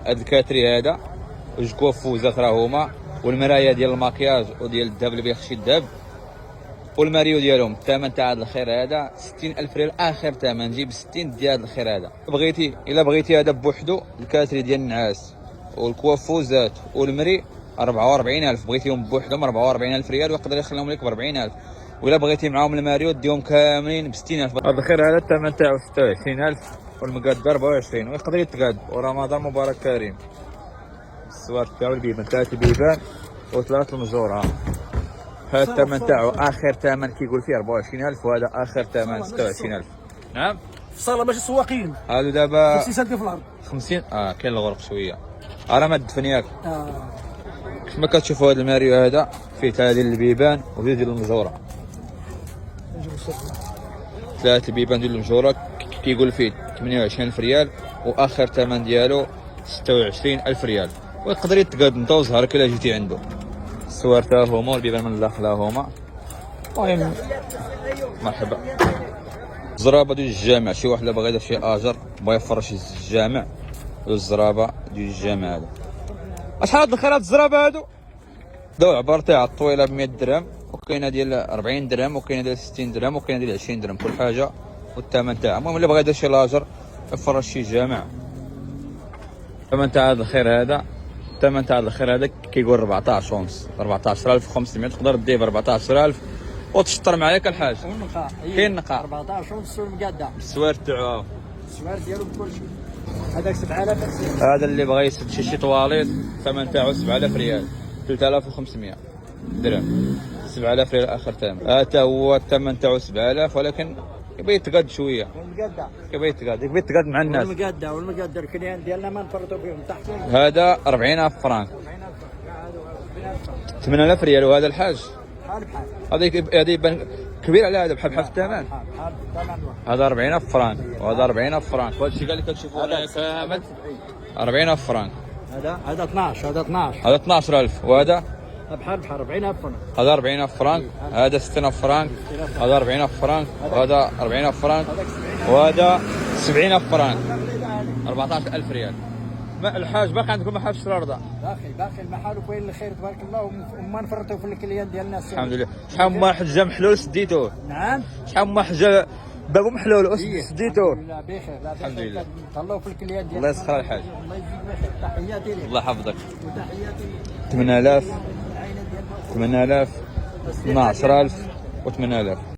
هاد الكاتري هذا وجوج كوافوزات راه هما، والمرايه ديال الماكياج وديال الذهب اللي بيخشي الذهب، والماريو ديالهم. الثمن تاع هذا الخير هذا 60,000 ريال، اخر ثمن جيب 60 ديال هذا الخير هذا. بغيتي الا بغيتي هذا بوحدو الكاتري ديال النعاس والكوافوزات والمري 44,000، بغيتيهم بوحدهم 44,000 ريال، ويقدر يخليهم لك ب 40,000. وإلا بغيتي معاهم الماريو ديهم كاملين ب 60,000. هذا الخير هذا الثمن تاعو 26,000، والمقاد 24، ويقدر يتقاد. ورمضان مبارك كريم. الصور تاعو البيبان 3 بيبان و3 المجوره. هذا الثمن تاعو اخر ثمن كيقول فيه 24,000، وهذا اخر ثمن 26,000. نعم في الصاله ماشي سواقين. هادو دابا 50 سنتي في الارض. 50. كاين الغرق شويه، راه ما دفن ياك. كما كتشوفوا هذا الماريو هذا فيه 3 ديال البيبان و2 ديال المجوره. 3 بيبان ديال المجوره كيقول فيه 28,000 ريال، واخر ثمن ديالو 26,000 ريال، ويقدر يتقاد انت وزهرك الا جيتي عنده. الصور تا هما والبيبان من الداخل هما. المهم مرحبا. الزرابه ديال الجامع، شي واحد باغي يدير شي اجر بغا يفرش الجامع، الزرابه ديال الجامع هذا. شحال هاد الخيرات الزرابه هادو؟ داو عبار تاع الطويله ب 100 درهم، وكاينه ديال 40 درهم، وكاينه ديال 60 درهم، وكاينه ديال 20 درهم، كل حاجه والثمن تاعها. المهم اللي بغا يدير شي لاجر يفرش شي جامع. الثمن تاع هذا الخير هذا، الثمن تاع الخير هذا كيقول 14 ونص، 14,500. تقدر دير ب 14,000 وتشطر معايا الحاج. كاين نقاء 14 ونص والمقاده السوار تاعو، السوار ديالو بكلشي. هذاك 7,000. هذا اللي بغى يسد شي طواليط الثمن تاعو 7,000 ريال، 3,500 درهم. 7,000 ريال اخر ثمن. هذا هو الثمن تاعو 7,000، ولكن يبغي يتقاد شويه. والمقاده يبغي يتقاد مع الناس. والمقاده الكليان ديالنا ما نفرطوا فيهم تحت. هذا 40,000 فرانك، 8,000 ريال. وهذا الحاج بحال بحال. هذا يبان كبير على هذا، بحال في الثمن. هذا 40,000 فرانك، وهذا 40,000 فرانك. وهذا الشيء اللي كتشوفوا هذا كامل 40,000 فرانك. هذا 12. هذا 12,000. وهذا بحال 40,000 فرنك. هذا 40,000 فرانك. هذا 60,000 فرانك. هذا 40,000 فرانك. وهذا 40,000 فرانك. وهذا 70,000 فرانك. 14,000 ريال. الحاج باقي عندكم محل في الارض؟ باقي المحل وكاين الخير تبارك الله، وما نفرطوا في الكليان ديال الناس. الحمد لله. شحال من حجه محلول سديتوه؟ نعم. شحال من حجه بابو محلول سديتوه؟ لا بخير. الحمد لله. طلعوا في الكليان ديال الله يسخر الحاج. الله يجزيك بخير. تحياتي لك. الله يحفظك. وتحياتي لك. 8,000 8,000 12,000 و 8,000.